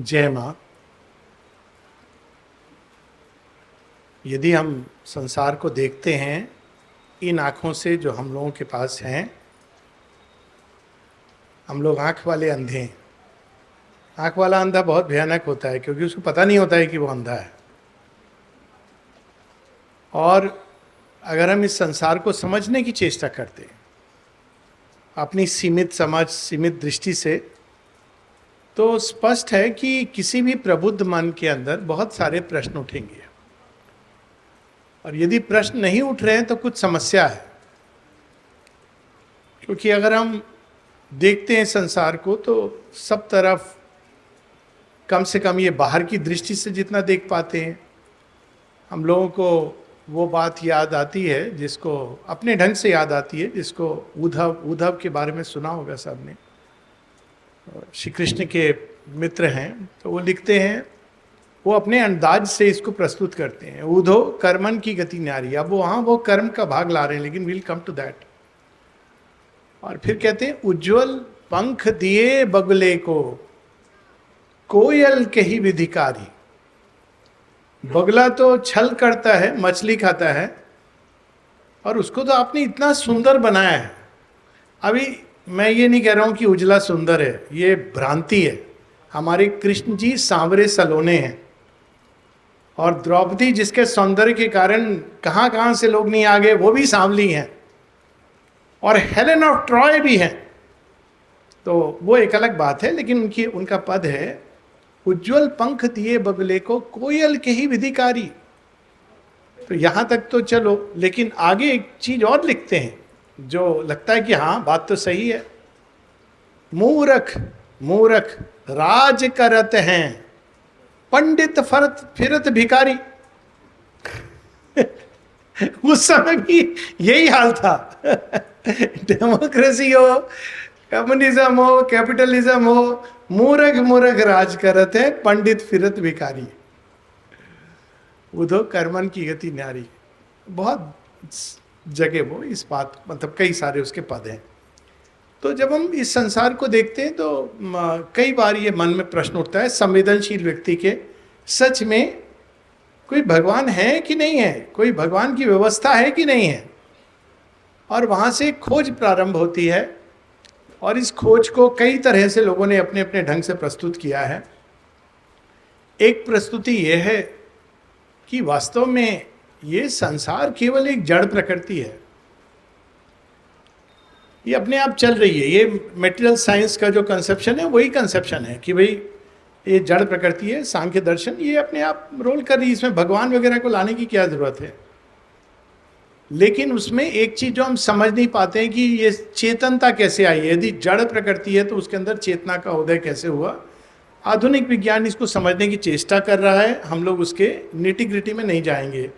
जय माँ। यदि हम संसार को देखते हैं इन आँखों से जो हम लोगों के पास हैं, हम लोग आँख वाले अंधे हैं। आँख वाला अंधा बहुत भयानक होता है क्योंकि उसको पता नहीं होता है कि वो अंधा है। और अगर हम इस संसार को समझने की चेष्टा करते हैं अपनी सीमित समझ, सीमित दृष्टि से, तो स्पष्ट है कि किसी भी प्रबुद्ध मन के अंदर बहुत सारे प्रश्न उठेंगे। और यदि प्रश्न नहीं उठ रहे हैं तो कुछ समस्या है। क्योंकि अगर हम देखते हैं संसार को तो सब तरफ, कम से कम ये बाहर की दृष्टि से जितना देख पाते हैं, हम लोगों को वो बात याद आती है जिसको अपने ढंग से याद आती है, जिसको उद्धव के बारे में सुना होगा सबने। श्री कृष्ण के मित्र हैं, तो वो लिखते हैं, वो अपने अंदाज से इसको प्रस्तुत करते हैं। उधो कर्मन की गति न्यारी। अब वो कर्म का भाग ला रहे हैं, लेकिन विल कम टू दैट। और फिर कहते हैं, उज्जवल पंख दिए बगुले को कोयल के ही विधिकारी। बगला तो छल करता है, मछली खाता है, और उसको तो आपने इतना सुंदर बनाया है। अभी मैं ये नहीं कह रहा हूं कि उजला सुंदर है, ये भ्रांति है। हमारे कृष्ण जी सांवरे सलोने हैं, और द्रौपदी जिसके सौंदर्य के कारण कहां कहां से लोग नहीं आ गए, वो भी सांवली हैं, और हेलेन ऑफ ट्रॉय भी हैं। तो वो एक अलग बात है, लेकिन उनका पद है, उज्जवल पंख दिए बगले को कोयल के ही विधिकारी। तो यहां तक तो चलो, लेकिन आगे एक चीज और लिखते हैं जो लगता है कि हाँ, बात तो सही है। मूरख मूरख राज करत हैं, पंडित फरत फिरत भिकारी। उस समय भी यही हाल था। डेमोक्रेसी हो, कम्युनिज्म हो, कैपिटलिज्म हो, मूर्ख मूर्ख राज करत है, पंडित फिरत भिखारी। उधो कर्मन की गति न्यारी। बहुत जगह वो इस बात, मतलब कई सारे उसके पद हैं। तो जब हम इस संसार को देखते हैं तो कई बार ये मन में प्रश्न उठता है संवेदनशील व्यक्ति के, सच में कोई भगवान है कि नहीं है, कोई भगवान की व्यवस्था है कि नहीं है। और वहाँ से खोज प्रारंभ होती है, और इस खोज को कई तरह से लोगों ने अपने अपने ढंग से प्रस्तुत किया है। एक प्रस्तुति यह है कि वास्तव में ये संसार केवल एक जड़ प्रकृति है, ये अपने आप चल रही है। ये मेटेरियल साइंस का जो कंसेप्शन है वही कंसेप्शन है कि भाई ये जड़ प्रकृति है। सांख्य दर्शन ये अपने आप रोल कर रही है, इसमें भगवान वगैरह को लाने की क्या जरूरत है। लेकिन उसमें एक चीज जो हम समझ नहीं पाते हैं कि ये चेतनता कैसे आई है। यदि जड़ प्रकृति है तो उसके अंदर चेतना का उदय कैसे हुआ। आधुनिक विज्ञान इसको समझने की चेष्टा कर रहा है, हम लोग उसके निटी ग्रिटी में नहीं जाएंगे।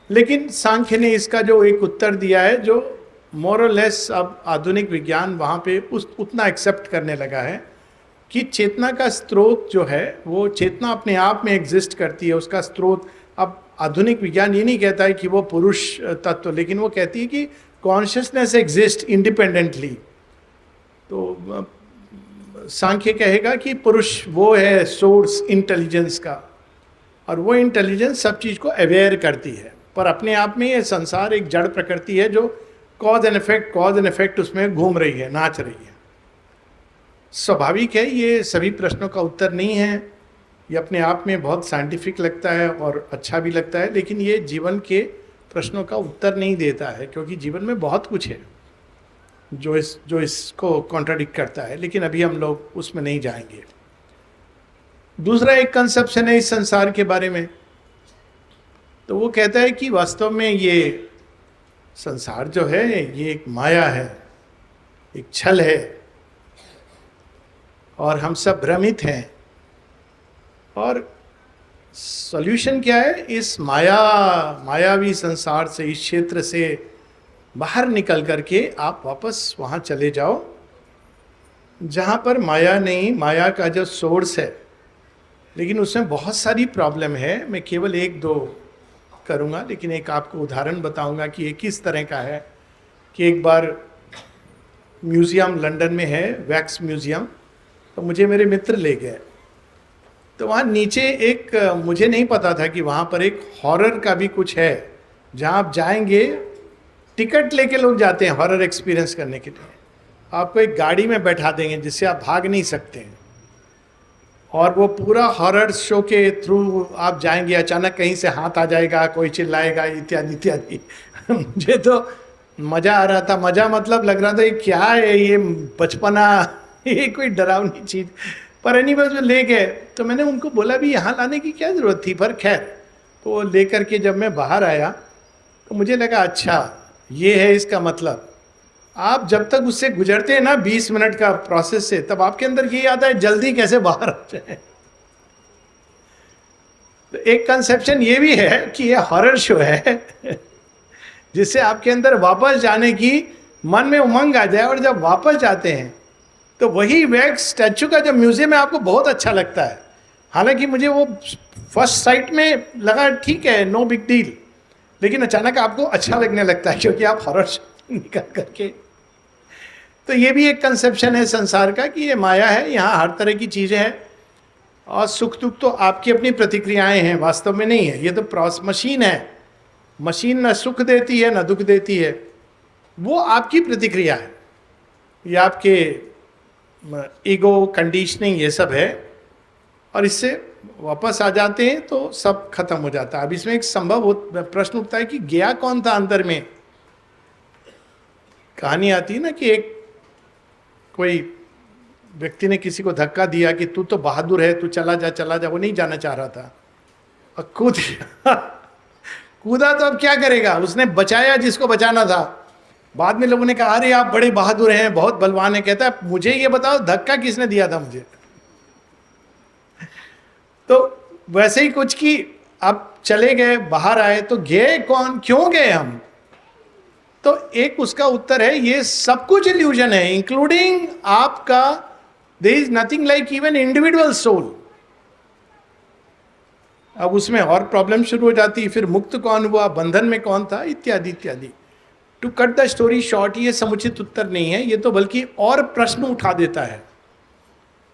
लेकिन सांख्य ने इसका जो एक उत्तर दिया है, जो मोर और लेस अब आधुनिक विज्ञान वहाँ पे उतना एक्सेप्ट करने लगा है कि चेतना का स्रोत जो है, वो चेतना अपने आप में एग्जिस्ट करती है, उसका स्रोत। अब आधुनिक विज्ञान ये नहीं कहता है कि वो पुरुष तत्व, लेकिन वो कहती है कि कॉन्शियसनेस एग्जिस्ट इंडिपेंडेंटली। तो सांख्य कहेगा कि पुरुष वो है सोर्स इंटेलिजेंस का, और वो इंटेलिजेंस सब चीज़ को अवेयर करती है। पर अपने आप में ये संसार एक जड़ प्रकृति है जो कॉज एंड इफेक्ट उसमें घूम रही है, नाच रही है। स्वाभाविक है, ये सभी प्रश्नों का उत्तर नहीं है। ये अपने आप में बहुत साइंटिफिक लगता है और अच्छा भी लगता है, लेकिन ये जीवन के प्रश्नों का उत्तर नहीं देता है, क्योंकि जीवन में बहुत कुछ है जो इसको कॉन्ट्राडिक्ट करता है। लेकिन अभी हम लोग उसमें नहीं जाएंगे। दूसरा एक कंसेप्शन है इस संसार के बारे में, तो वो कहता है कि वास्तव में ये संसार जो है ये एक माया है, एक छल है, और हम सब भ्रमित हैं। और सॉल्यूशन क्या है, इस मायावी संसार से, इस क्षेत्र से बाहर निकल करके आप वापस वहाँ चले जाओ जहाँ पर माया नहीं, माया का जो सोर्स है। लेकिन उसमें बहुत सारी प्रॉब्लम है। मैं केवल एक दो करूँगा, लेकिन एक आपको उदाहरण बताऊँगा कि ये किस तरह का है। कि एक बार म्यूज़ियम लंदन में है, वैक्स म्यूज़ियम, तो मुझे मेरे मित्र ले गए। तो वहाँ नीचे एक मुझे नहीं पता था कि वहाँ पर एक हॉरर का भी कुछ है, जहाँ आप जाएंगे, टिकट लेके लोग जाते हैं हॉरर एक्सपीरियंस करने के लिए। आपको एक गाड़ी में बैठा देंगे जिससे आप भाग नहीं सकते हैं, और वो पूरा हॉरर शो के थ्रू आप जाएंगे। अचानक कहीं से हाथ आ जाएगा, कोई चिल्लाएगा, इत्यादि इत्यादि। मुझे तो मजा आ रहा था, मजा मतलब लग रहा था ये क्या है, ये बचपना, ये कोई डरावनी चीज। पर एनीवेज वो ले गए, तो मैंने उनको बोला भी यहाँ लाने की क्या जरूरत थी, पर खैर। तो वो लेकर के जब मैं बाहर आया तो मुझे लगा अच्छा ये है इसका मतलब। आप जब तक उससे गुजरते हैं ना 20 मिनट का प्रोसेस से, तब आपके अंदर ये आता है जल्दी कैसे बाहर आ जाए। तो एक कंसेप्शन ये भी है कि ये हॉरर शो है जिससे आपके अंदर वापस जाने की मन में उमंग आ जाए, और जब वापस जाते हैं तो वही वैक्स स्टैचू का जो म्यूजियम है आपको बहुत अच्छा लगता है। हालांकि मुझे वो फर्स्ट साइट में लगा ठीक है, नो बिग डील, लेकिन अचानक आपको अच्छा लगने लगता है क्योंकि आप हॉरर शो निकल करके। तो ये भी एक कंसेप्शन है संसार का कि ये माया है, यहाँ हर तरह की चीज़ें हैं, और सुख दुख तो आपकी अपनी प्रतिक्रियाएं हैं, वास्तव में नहीं है। ये तो मशीन है, मशीन न सुख देती है न दुख देती है, वो आपकी प्रतिक्रिया है, ये आपके ईगो कंडीशनिंग ये सब है, और इससे वापस आ जाते हैं तो सब खत्म हो जाता है। अब इसमें एक संभव प्रश्न उठता है कि गया कौन था अंदर में। कहानी आती है ना कि एक कोई व्यक्ति ने किसी को धक्का दिया कि तू तो बहादुर है, तू चला जा चला जा। वो नहीं जाना चाह रहा था और कूदा तो अब क्या करेगा, उसने बचाया जिसको बचाना था। बाद में लोगों ने कहा अरे आप बड़े बहादुर हैं, बहुत बलवान है। कहता है मुझे ये बताओ धक्का किसने दिया था मुझे। तो वैसे ही कुछ कि अब चले गए, बाहर आए, तो गए कौन, क्यों गए हम। तो एक उसका उत्तर है ये सब कुछ इल्यूजन है, इंक्लूडिंग आपका, there is nothing like even individual soul. अब उसमें और प्रॉब्लम शुरू हो जाती है, फिर मुक्त कौन हुआ, बंधन में कौन था, इत्यादि इत्यादि। To cut the story short, ये समुचित उत्तर नहीं है, ये तो बल्कि और प्रश्न उठा देता है।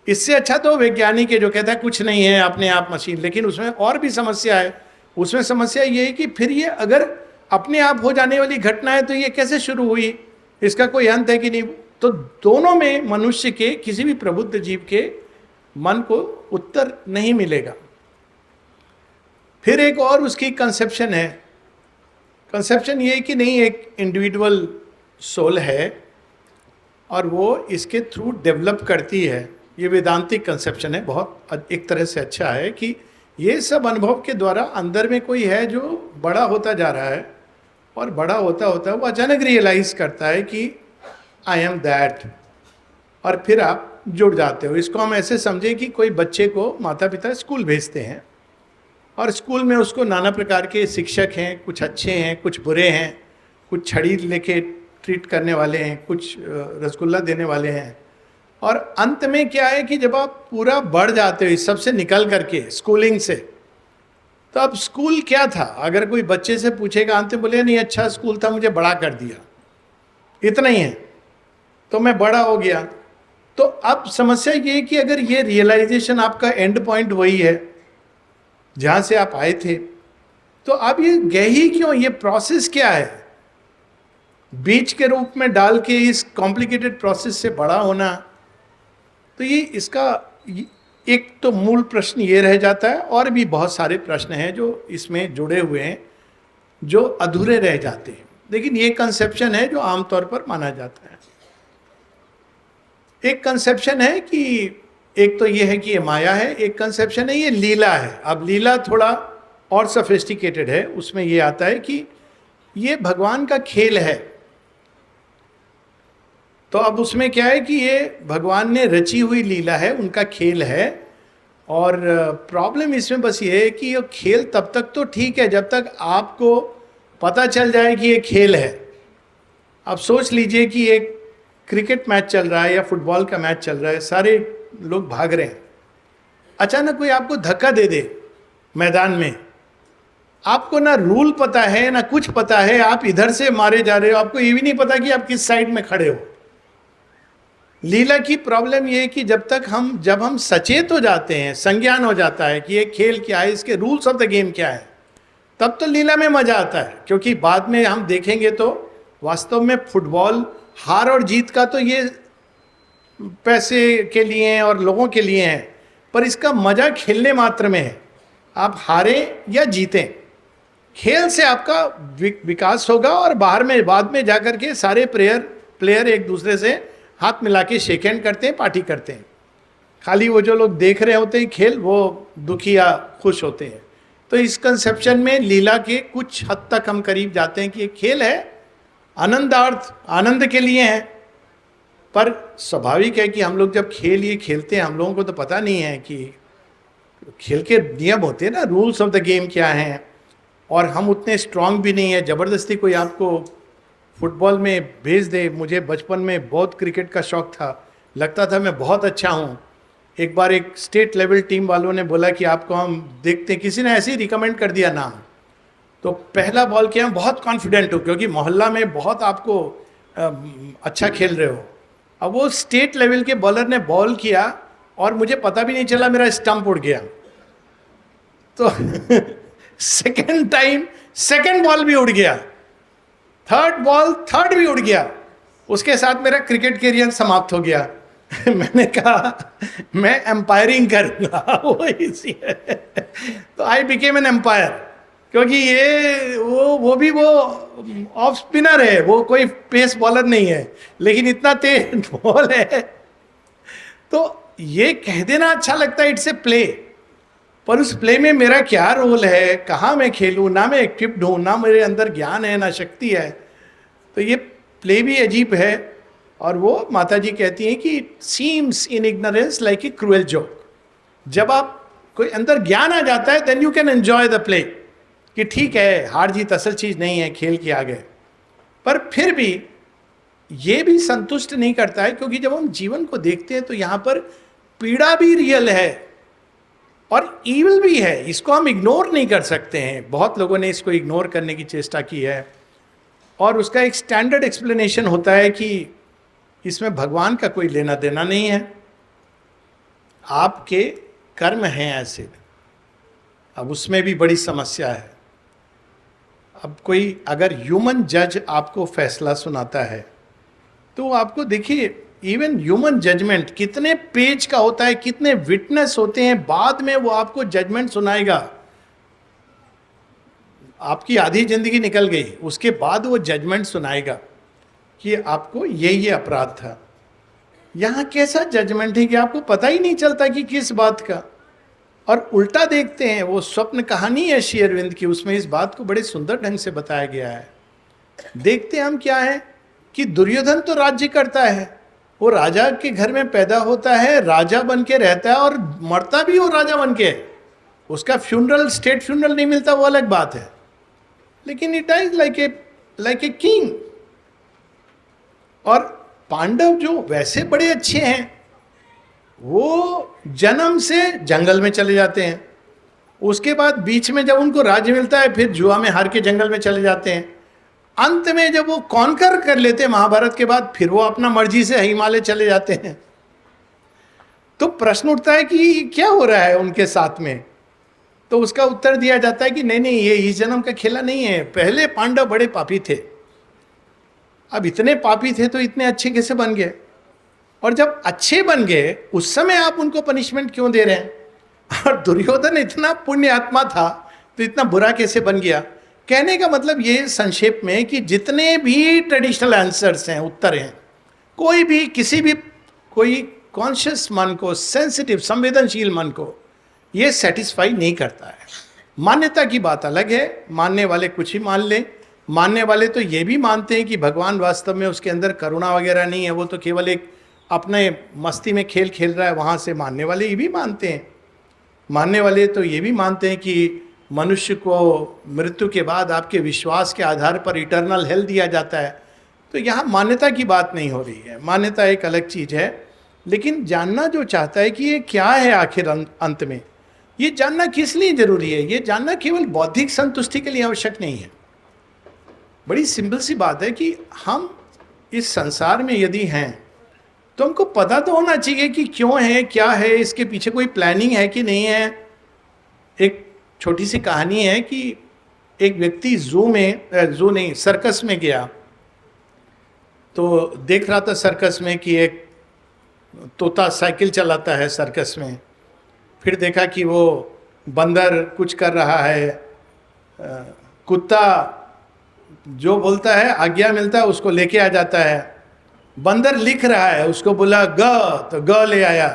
इससे अच्छा तो वैज्ञानिक है जो कहता है कुछ नहीं है अपने आप मशीन, लेकिन उसमें और भी समस्या है। उसमें समस्या ये है कि फिर ये अगर अपने आप हो जाने वाली घटना है तो ये कैसे शुरू हुई, इसका कोई अंत है कि नहीं। तो दोनों में मनुष्य के, किसी भी प्रबुद्ध जीव के मन को उत्तर नहीं मिलेगा। फिर एक और उसकी कंसेप्शन है, कंसेप्शन ये है कि नहीं एक इंडिविजुअल सोल है और वो इसके थ्रू डेवलप करती है। ये वेदांतिक कंसेप्शन है, बहुत एक तरह से अच्छा है कि ये सब अनुभव के द्वारा अंदर में कोई है जो बड़ा होता जा रहा है, और बड़ा होता होता वो अचानक रियलाइज करता है कि आई एम दैट, और फिर आप जुड़ जाते हो। इसको हम ऐसे समझें कि कोई बच्चे को माता पिता स्कूल भेजते हैं, और स्कूल में उसको नाना प्रकार के शिक्षक हैं, कुछ अच्छे हैं कुछ बुरे हैं, कुछ छड़ी लेके ट्रीट करने वाले हैं, कुछ रसगुल्ला देने वाले हैं। और अंत में क्या है कि जब आप पूरा बढ़ जाते हो इस सब से निकल करके स्कूलिंग से, तो अब स्कूल क्या था। अगर कोई बच्चे से पूछेगा अंत में बोले नहीं अच्छा स्कूल था, मुझे बड़ा कर दिया, इतना ही है, तो मैं बड़ा हो गया। तो अब समस्या ये है कि अगर ये रियलाइजेशन आपका एंड पॉइंट वही है जहाँ से आप आए थे, तो अब ये गए ही क्यों, ये प्रोसेस क्या है। बीज के रूप में डाल के इस कॉम्प्लिकेटेड प्रोसेस से बड़ा होना, तो ये इसका एक तो मूल प्रश्न ये रह जाता है। और भी बहुत सारे प्रश्न हैं जो इसमें जुड़े हुए हैं जो अधूरे रह जाते हैं, लेकिन ये कंसेप्शन है जो आमतौर पर माना जाता है। एक कंसेप्शन है कि एक तो ये है कि ये माया है, एक कंसेप्शन है ये लीला है। अब लीला थोड़ा और सोफिस्टिकेटेड है, उसमें ये आता है कि ये भगवान का खेल है। तो अब उसमें क्या है कि ये भगवान ने रची हुई लीला है, उनका खेल है। और प्रॉब्लम इसमें बस ये है कि ये खेल तब तक तो ठीक है जब तक आपको पता चल जाए कि ये खेल है। आप सोच लीजिए कि एक क्रिकेट मैच चल रहा है या फुटबॉल का मैच चल रहा है, सारे लोग भाग रहे हैं, अचानक कोई आपको धक्का दे दे मैदान में, आपको ना रूल पता है ना कुछ पता है, आप इधर से मारे जा रहे हो, आपको ये भी नहीं पता कि आप किस साइड में खड़े हो। लीला की प्रॉब्लम ये है कि जब हम सचेत हो जाते हैं, संज्ञान हो जाता है कि ये खेल क्या है, इसके रूल्स ऑफ द गेम क्या है, तब तो लीला में मजा आता है। क्योंकि बाद में हम देखेंगे तो वास्तव में फुटबॉल हार और जीत का तो ये पैसे के लिए हैं और लोगों के लिए हैं, पर इसका मजा खेलने मात्र में है। आप हारें या जीतें, खेल से आपका विकास होगा और बाहर में बाद में जाकर के सारे प्लेयर एक दूसरे से हाथ मिला के शेक हैंड करते हैं, पार्टी करते हैं। खाली वो जो लोग देख रहे होते हैं खेल, वो दुखी या खुश होते हैं। तो इस कंसेप्शन में लीला के कुछ हद तक हम करीब जाते हैं कि ये खेल है, आनंदार्थ, आनंद के लिए है। पर स्वाभाविक है कि हम लोग जब खेल ये खेलते हैं, हम लोगों को तो पता नहीं है कि खेल के नियम होते हैं ना, रूल्स ऑफ द गेम क्या हैं, और हम उतने स्ट्रांग भी नहीं है। ज़बरदस्ती कोई आपको फुटबॉल में भेज दे। मुझे बचपन में बहुत क्रिकेट का शौक़ था, लगता था मैं बहुत अच्छा हूँ। एक बार एक स्टेट लेवल टीम वालों ने बोला कि आपको हम देखते हैं, किसी ने ऐसे ही रिकमेंड कर दिया नाम। तो पहला बॉल किया, मैं बहुत कॉन्फिडेंट हूँ क्योंकि मोहल्ला में बहुत आपको अच्छा खेल रहे हो। अब वो स्टेट लेवल के बॉलर ने बॉल किया और मुझे पता भी नहीं चला, मेरा स्टंप उड़ गया। तो सेकेंड टाइम सेकेंड बॉल भी उड़ गया, थर्ड भी उड़ गया। उसके साथ मेरा क्रिकेट कैरियर समाप्त हो गया। मैंने कहा मैं एम्पायरिंग करूंगा, वो इसी है। तो आई बिकेम एन एम्पायर, क्योंकि ये वो भी ऑफ स्पिनर है, वो कोई पेस बॉलर नहीं है, लेकिन इतना तेज बॉल है। तो ये कह देना अच्छा लगता है, इट्स ए प्ले, पर उस प्ले में मेरा क्या रोल है, कहाँ मैं खेलूँ, ना मैं इक्विप्ड हूँ, ना मेरे अंदर ज्ञान है, ना शक्ति है। तो ये प्ले भी अजीब है। और वो माता जी कहती हैं कि it seems in ignorance like a cruel joke. जब आप कोई अंदर ज्ञान आ जाता है, then you can enjoy the play, कि ठीक है हार जीत असल चीज़ नहीं है, खेल के आगे। पर फिर भी ये भी संतुष्ट नहीं करता है, क्योंकि जब हम जीवन को देखते हैं तो यहाँ पर पीड़ा भी रियल है और ईविल भी है। इसको हम इग्नोर नहीं कर सकते हैं। बहुत लोगों ने इसको इग्नोर करने की चेष्टा की है, और उसका एक स्टैंडर्ड एक्सप्लेनेशन होता है कि इसमें भगवान का कोई लेना देना नहीं है, आपके कर्म हैं ऐसे। अब उसमें भी बड़ी समस्या है। अब कोई अगर ह्यूमन जज आपको फैसला सुनाता है, तो आपको देखिए, इवन ह्यूमन जजमेंट कितने पेज का होता है, कितने विटनेस होते हैं, बाद में वो आपको जजमेंट सुनाएगा। आपकी आधी जिंदगी निकल गई, उसके बाद वो जजमेंट सुनाएगा कि आपको ये अपराध था। यहाँ कैसा जजमेंट है कि आपको पता ही नहीं चलता कि किस बात का। और उल्टा देखते हैं, वो स्वप्न कहानी है श्री अरविंद की, उसमें इस बात को बड़े सुंदर ढंग से बताया गया है। देखते हम क्या है कि दुर्योधन तो राज्य करता है, वो राजा के घर में पैदा होता है, राजा बन के रहता है और मरता भी वो राजा बन के। उसका फ्यूनरल, स्टेट फ्यूनरल नहीं मिलता, वो अलग बात है, लेकिन it is like a king. और पांडव जो वैसे बड़े अच्छे हैं, वो जन्म से जंगल में चले जाते हैं, उसके बाद बीच में जब उनको राज्य मिलता है, फिर जुआ में हार के जंगल में चले जाते हैं। अंत में जब वो कॉन्कर कर लेते हैं महाभारत के बाद, फिर वो अपना मर्जी से हिमालय चले जाते हैं। तो प्रश्न उठता है कि क्या हो रहा है उनके साथ में। तो उसका उत्तर दिया जाता है कि नहीं, ये इस जन्म का खेला नहीं है। पहले पांडव बड़े पापी थे, अब इतने पापी थे तो इतने अच्छे कैसे बन गए, और जब अच्छे बन गए उस समय आप उनको पनिशमेंट क्यों दे रहे हैं। और दुर्योधन इतना पुण्य आत्मा था तो इतना बुरा कैसे बन गया। कहने का मतलब ये संक्षेप में कि जितने भी ट्रेडिशनल आंसर्स हैं, उत्तर हैं, कोई भी किसी भी कोई कॉन्शियस मन को, सेंसिटिव संवेदनशील मन को ये सेटिस्फाई नहीं करता है। मान्यता की बात अलग है, मानने वाले कुछ ही मान लें। मानने वाले तो ये भी मानते हैं कि भगवान वास्तव में उसके अंदर करुणा वगैरह नहीं है, वो तो केवल एक अपने मस्ती में खेल खेल रहा है, वहाँ से मानने वाले ये भी मानते हैं। मानने वाले तो ये भी मानते हैं कि मनुष्य को मृत्यु के बाद आपके विश्वास के आधार पर इटर्नल हेल्थ दिया जाता है। तो यहाँ मान्यता की बात नहीं हो रही है, मान्यता एक अलग चीज़ है। लेकिन जानना जो चाहता है कि ये क्या है आखिर अंत में, ये जानना किस लिए जरूरी है। ये जानना केवल बौद्धिक संतुष्टि के लिए आवश्यक नहीं है। बड़ी सिंपल सी बात है कि हम इस संसार में यदि हैं तो हमको पता तो होना चाहिए कि क्यों है, क्या है, इसके पीछे कोई प्लानिंग है कि नहीं है। एक छोटी सी कहानी है कि एक व्यक्ति जू नहीं, सर्कस में गया। तो देख रहा था सर्कस में कि एक तोता साइकिल चलाता है सर्कस में। फिर देखा कि वो बंदर कुछ कर रहा है, कुत्ता जो बोलता है, आज्ञा मिलता है, उसको लेके आ जाता है। बंदर लिख रहा है, उसको बोला ग, तो ग ले आया,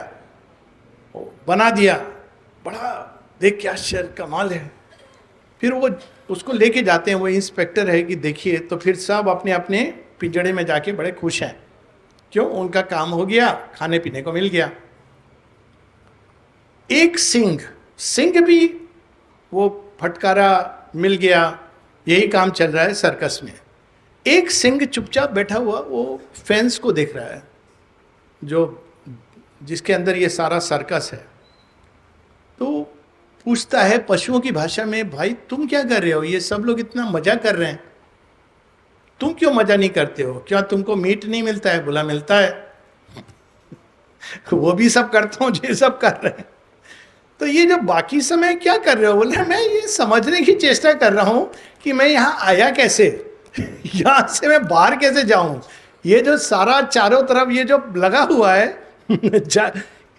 बना दिया। बड़ा देख क्या आश्चर्य, कमाल है। फिर वो उसको लेके जाते हैं, वो इंस्पेक्टर है कि देखिए। तो फिर सब अपने अपने पिंजड़े में जाके बड़े खुश हैं। क्यों? उनका काम हो गया, खाने पीने को मिल गया। एक सिंह भी वो फटकारा मिल गया। यही काम चल रहा है सर्कस में। एक सिंह चुपचाप बैठा हुआ वो फेंस को देख रहा है, जो जिसके अंदर ये सारा सर्कस है। तो पूछता है पशुओं की भाषा में, भाई तुम क्या कर रहे हो? ये सब लोग इतना मजा कर रहे हैं, तुम क्यों मजा नहीं करते हो? क्या तुमको मीट नहीं मिलता है? बोला मिलता है। वो भी सब करता हूँ, ये सब कर रहे हैं। तो ये जो बाकी समय क्या कर रहे हो? बोले मैं ये समझने की चेष्टा कर रहा हूँ कि मैं यहाँ आया कैसे, यहाँ से मैं बाहर कैसे जाऊं। ये जो सारा चारों तरफ ये जो लगा हुआ है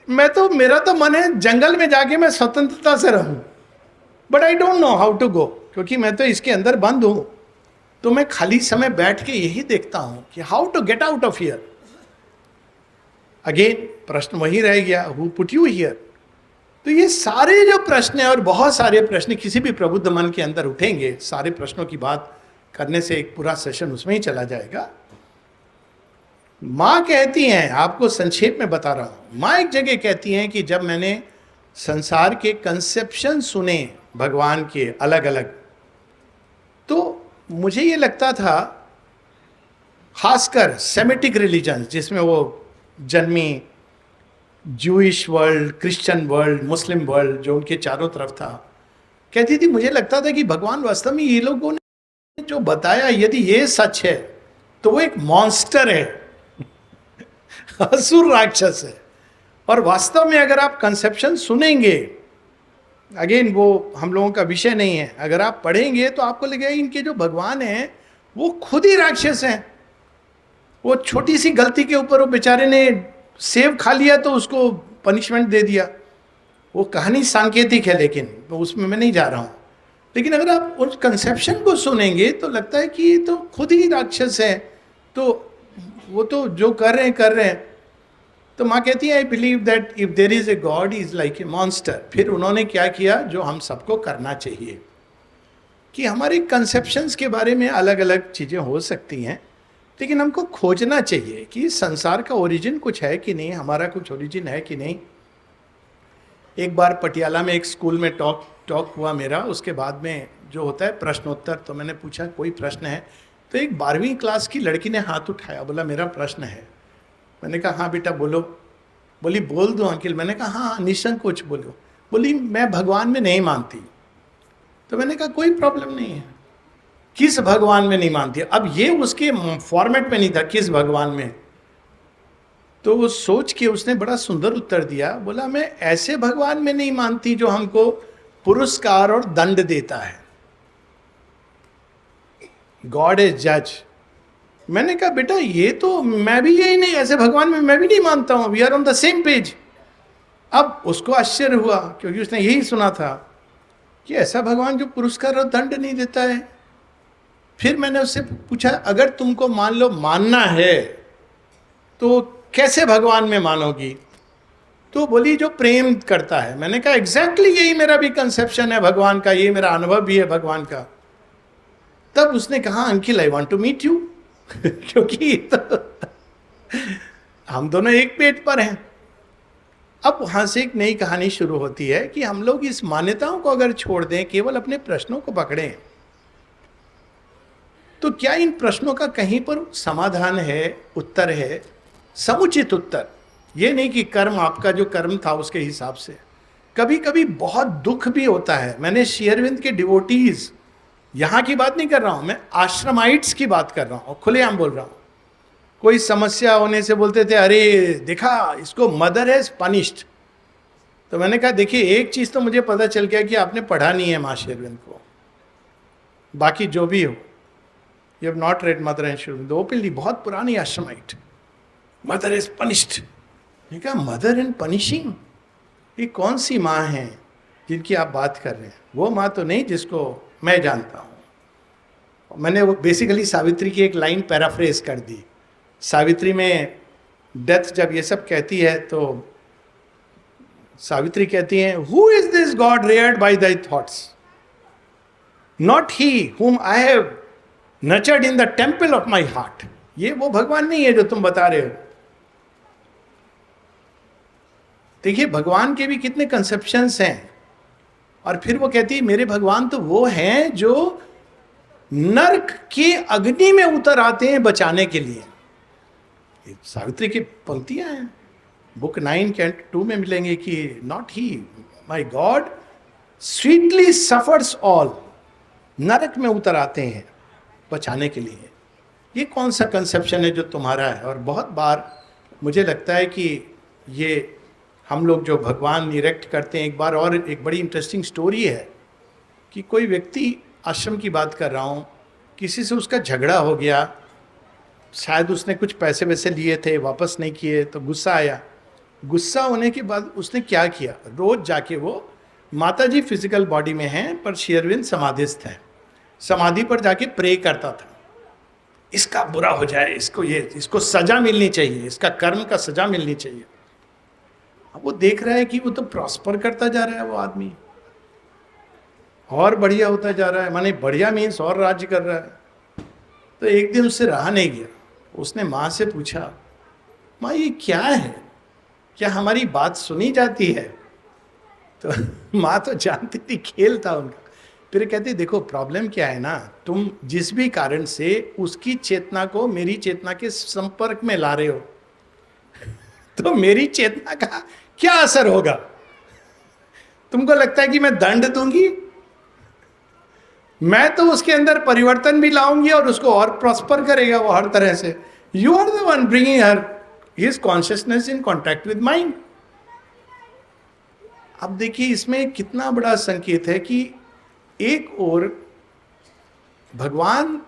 मेरा तो मन है जंगल में जाके मैं स्वतंत्रता से रहूं, but I don't know how to go, क्योंकि मैं तो इसके अंदर बंद हूं। तो मैं खाली समय बैठ के यही देखता हूं कि how to get out of here. Again प्रश्न वही रह गया, हु पुट यू हियर। तो ये सारे जो प्रश्न हैं, और बहुत सारे प्रश्न किसी भी प्रबुद्ध मन के अंदर उठेंगे, सारे प्रश्नों की बात करने से एक पूरा सेशन उसमें ही चला जाएगा। माँ कहती हैं, आपको संक्षेप में बता रहा हूं, माँ एक जगह कहती हैं कि जब मैंने संसार के कंसेप्शन सुने भगवान के अलग अलग, तो मुझे ये लगता था, खासकर सेमेटिक रिलीजन जिसमें वो जन्मी, जूइश वर्ल्ड, क्रिश्चियन वर्ल्ड, मुस्लिम वर्ल्ड जो उनके चारों तरफ था, कहती थी मुझे लगता था कि भगवान वास्तव में ये लोगों ने जो बताया, यदि ये सच है तो वो एक मॉन्स्टर है, असुर राक्षस है। और वास्तव में अगर आप कंसेप्शन सुनेंगे, अगेन वो हम लोगों का विषय नहीं है, अगर आप पढ़ेंगे तो आपको लगेगा इनके जो भगवान हैं वो खुद ही राक्षस हैं। वो छोटी सी गलती के ऊपर वो बेचारे ने सेब खा लिया तो उसको पनिशमेंट दे दिया। वो कहानी सांकेतिक है, लेकिन उसमें मैं नहीं जा रहा हूँ। लेकिन अगर आप उस कंसेप्शन को सुनेंगे तो लगता है कि ये तो खुद ही राक्षस है, तो वो तो जो कर रहे हैं। तो माँ कहती है, I believe that if there is a god is like a monster. फिर उन्होंने क्या किया जो हम सबको करना चाहिए, कि हमारे कंसेप्शंस के बारे में अलग अलग चीज़ें हो सकती हैं, लेकिन हमको खोजना चाहिए कि संसार का ओरिजिन कुछ है कि नहीं, हमारा कुछ ओरिजिन है कि नहीं। एक बार पटियाला में एक स्कूल में टॉक हुआ मेरा, उसके बाद में जो होता है प्रश्नोत्तर, तो मैंने पूछा कोई प्रश्न है? तो एक 12वीं क्लास की लड़की ने हाथ उठाया, बोला मेरा प्रश्न है। मैंने कहा हाँ बेटा बोलो। बोली बोल दूँ अंकिल? मैंने कहा हाँ निसंकोच बोलो। बोली मैं भगवान में नहीं मानती। तो मैंने कहा कोई प्रॉब्लम नहीं है, किस भगवान में नहीं मानती? अब ये उसके फॉर्मेट में नहीं था, किस भगवान में। तो वो सोच के उसने बड़ा सुंदर उत्तर दिया, बोला मैं ऐसे भगवान में नहीं मानती जो हमको पुरस्कार और दंड देता है, गॉड इज जज। मैंने कहा बेटा ये तो मैं भी यही नहीं, ऐसे भगवान में मैं भी नहीं मानता हूं, we are on the same page. अब उसको आश्चर्य हुआ क्योंकि उसने यही सुना था कि ऐसा भगवान जो पुरस्कार और दंड नहीं देता है। फिर मैंने उससे पूछा अगर तुमको मान लो मानना है तो कैसे भगवान में मानोगी? तो बोली जो प्रेम करता है। मैंने कहा एग्जैक्टली यही मेरा भी कंसेप्शन है भगवान का, ये मेरा अनुभव भी है भगवान का। तब उसने कहा uncle I want to meet you क्योंकि तो हम दोनों एक पेट पर हैं। अब वहां से एक नई कहानी शुरू होती है कि हम लोग इस मान्यताओं को अगर छोड़ दें, केवल अपने प्रश्नों को पकड़ें, तो क्या इन प्रश्नों का कहीं पर समाधान है, उत्तर है, समुचित उत्तर। ये नहीं कि कर्म आपका जो कर्म था उसके हिसाब से। कभी कभी बहुत दुख भी होता है। मैंने श्री अरविंद के डिवोटीज, यहाँ की बात नहीं कर रहा हूँ मैं, आश्रमाइट्स की बात कर रहा हूँ, खुलेआम बोल रहा हूँ। कोई समस्या होने से बोलते थे अरे देखा इसको मदर हैज पनिश्ड। तो मैंने कहा देखिए एक चीज तो मुझे पता चल गया कि आपने पढ़ा नहीं है माँ शेरविन को, बाकी जो भी हो, you have not read mother and शेरविन ओपनली, बहुत पुरानी आश्रमाइट, मदर इज पनिश्ड। मैंने कहा मदर एंड पनिशिंग, ये कौन सी माँ है जिनकी आप बात कर रहे हैं? वो माँ तो नहीं जिसको मैं जानता हूँ। मैंने वो बेसिकली सावित्री की एक लाइन पैराफ्रेज कर दी। सावित्री में डेथ जब ये सब कहती है तो सावित्री कहती हैं, who is this god reared by thy thoughts, not he whom I have nurtured in the temple of my heart. ये वो भगवान नहीं है जो तुम बता रहे हो। देखिए भगवान के भी कितने कंसेप्शंस हैं। और फिर वो कहती है मेरे भगवान तो वो हैं जो नर्क की अग्नि में उतर आते हैं बचाने के लिए। ये सावित्री की पंक्तियां हैं, बुक 9 कैंट 2 में मिलेंगे कि not he my God sweetly suffers all, नरक में उतर आते हैं बचाने के लिए। ये कौन सा कंसेप्शन है जो तुम्हारा है? और बहुत बार मुझे लगता है कि ये हम लोग जो भगवान इरेक्ट करते हैं, एक बार और एक बड़ी इंटरेस्टिंग स्टोरी है कि कोई व्यक्ति, आश्रम की बात कर रहा हूँ, किसी से उसका झगड़ा हो गया, शायद उसने कुछ पैसे वैसे लिए थे वापस नहीं किए तो गुस्सा आया। गुस्सा होने के बाद उसने क्या किया, रोज जाके वो, माता जी फिजिकल बॉडी में हैं पर शेरविन समाधिस्थ हैं, समाधि पर जाके प्रे करता था, इसका बुरा हो जाए, इसको सजा मिलनी चाहिए, इसका कर्म का सजा मिलनी चाहिए। अब वो देख रहा है कि वो तो प्रॉस्पर करता जा रहा है, वो आदमी और बढ़िया होता जा रहा है, माने बढ़िया मीन्स और राज्य कर रहा है। तो एक दिन उससे रहा नहीं गया, उसने माँ से पूछा, माँ ये क्या है, क्या हमारी बात सुनी जाती है? तो माँ तो जानती थी, खेल था उनका। फिर कहती देखो प्रॉब्लम क्या है ना, तुम जिस भी कारण से उसकी चेतना को मेरी चेतना के संपर्क में ला रहे हो, तो मेरी चेतना का क्या असर होगा? तुमको लगता है कि मैं दंड दूंगी? मैं तो उसके अंदर परिवर्तन भी लाऊंगी और उसको और प्रॉस्पर करेगा वो हर तरह से। You are the one bringing her his consciousness in contact with mind. अब देखिए इसमें कितना बड़ा संकेत है कि एक ओर भगवान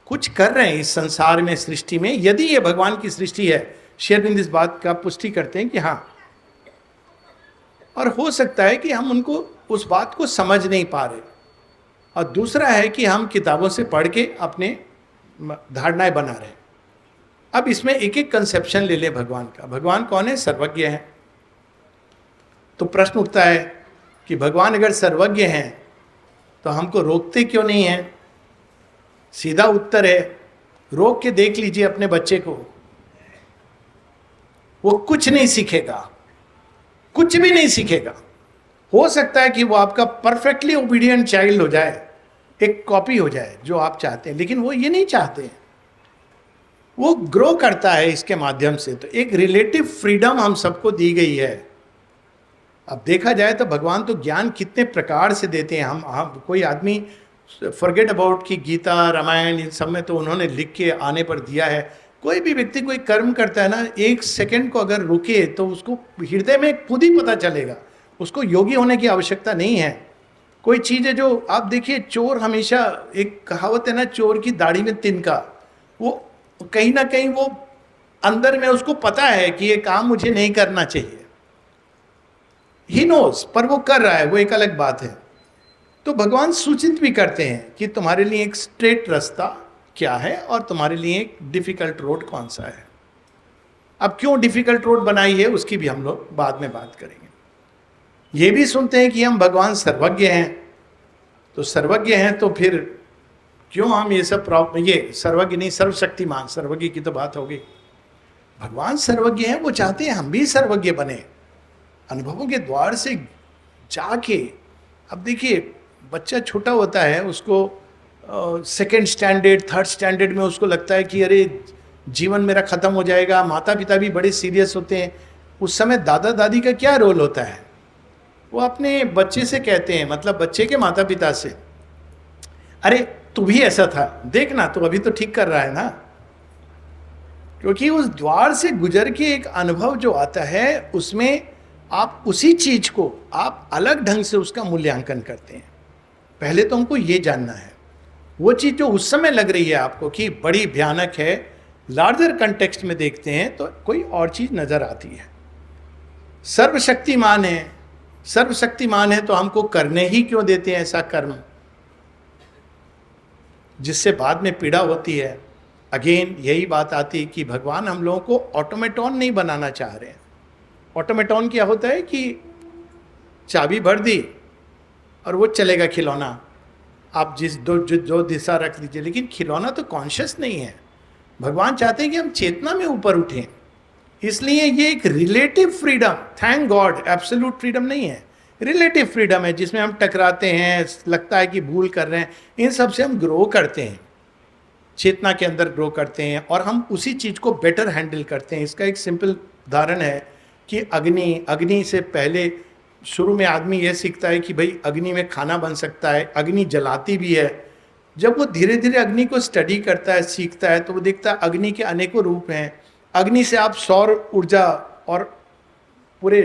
कुछ कर रहे हैं इस संसार में, सृष्टि में। यदि ये भगवान की सृष्टि है, शेरविंद इस बात का पुष्टि करते हैं कि हाँ, और हो सकता है कि हम उनको उस बात को समझ नहीं पा रहे, और दूसरा है कि हम किताबों से पढ़ के अपने धारणाएं बना रहे हैं। अब इसमें एक एक कंसेप्शन ले ले भगवान का। भगवान कौन है? सर्वज्ञ है। तो प्रश्न उठता है कि भगवान अगर सर्वज्ञ हैं तो हमको रोकते क्यों नहीं हैं? सीधा उत्तर है, रोक के देख लीजिए अपने बच्चे को, वो कुछ नहीं सीखेगा, कुछ भी नहीं सीखेगा। हो सकता है कि वो आपका परफेक्टली ओबीडियंट चाइल्ड हो जाए, एक कॉपी हो जाए जो आप चाहते हैं, लेकिन वो ये नहीं चाहते हैं। वो ग्रो करता है इसके माध्यम से। तो एक रिलेटिव फ्रीडम हम सबको दी गई है। अब देखा जाए तो भगवान तो ज्ञान कितने प्रकार से देते हैं। हम कोई आदमी फॉरगेट अबाउट कि गीता, रामायण, इन सब में तो उन्होंने लिख के आने पर दिया है। कोई भी व्यक्ति कोई कर्म करता है ना, एक सेकंड को अगर रुके तो उसको हृदय में खुद ही पता चलेगा। उसको योगी होने की आवश्यकता नहीं है। कोई चीज़ है जो आप देखिए, चोर हमेशा, एक कहावत है ना, चोर की दाढ़ी में तिनका, वो कहीं ना कहीं वो अंदर में उसको पता है कि ये काम मुझे नहीं करना चाहिए, ही नोज, पर वो कर रहा है, वो एक अलग बात है। तो भगवान सूचित भी करते हैं कि तुम्हारे लिए एक स्ट्रेट रास्ता क्या है और तुम्हारे लिए एक डिफिकल्ट रोड कौन सा है। अब क्यों डिफिकल्ट रोड बनाई है उसकी भी हम लोग बाद में बात करेंगे। ये भी सुनते हैं कि हम भगवान सर्वज्ञ हैं, तो सर्वज्ञ हैं तो फिर क्यों हम ये सब प्रॉब्लम, ये सर्वज्ञ नहीं, सर्वशक्तिमान, सर्वज्ञ की तो बात हो गई। भगवान सर्वज्ञ हैं, वो चाहते हैं हम भी सर्वज्ञ बने, अनुभवों के द्वार से जाके। अब देखिए बच्चा छोटा होता है, उसको सेकेंड स्टैंडर्ड, थर्ड स्टैंडर्ड में उसको लगता है कि अरे जीवन मेरा ख़त्म हो जाएगा। माता पिता भी बड़े सीरियस होते हैं। उस समय दादा दादी का क्या रोल होता है? वो अपने बच्चे से कहते हैं, मतलब बच्चे के माता पिता से, अरे तू भी ऐसा था, देखना, तो अभी तो ठीक कर रहा है ना। क्योंकि उस द्वार से गुजर के एक अनुभव जो आता है, उसमें आप उसी चीज को आप अलग ढंग से उसका मूल्यांकन करते हैं। पहले तो हमको ये जानना है, वो चीज जो उस समय लग रही है आपको कि बड़ी भयानक है, लार्जर कंटेक्स्ट में देखते हैं तो कोई और चीज नजर आती है। सर्वशक्तिमान है, सर्वशक्तिमान है तो हमको करने ही क्यों देते हैं ऐसा कर्म जिससे बाद में पीड़ा होती है। अगेन यही बात आती है कि भगवान हम लोगों को ऑटोमेटॉन नहीं बनाना चाह रहे हैं। ऑटोमेटॉन क्या होता है कि चाबी भर दी और वो चलेगा खिलौना, आप जो दिशा रख दीजिए, लेकिन खिलौना तो कॉन्शियस नहीं है। भगवान चाहते हैं कि हम चेतना में ऊपर उठें, इसलिए ये एक relative freedom, thank God absolute freedom नहीं है, रिलेटिव फ्रीडम है जिसमें हम टकराते हैं, लगता है कि भूल कर रहे हैं, इन सब से हम ग्रो करते हैं, चेतना के अंदर ग्रो करते हैं और हम उसी चीज को बेटर हैंडल करते हैं। इसका एक सिंपल उदाहरण है कि अग्नि से पहले शुरू में आदमी यह सीखता है कि भाई अग्नि में खाना बन सकता है, अग्नि जलाती भी है। जब वो धीरे धीरे अग्नि को स्टडी करता है, सीखता है, तो वो देखता है अग्नि के अनेकों रूप हैं। अग्नि से आप सौर ऊर्जा और पूरे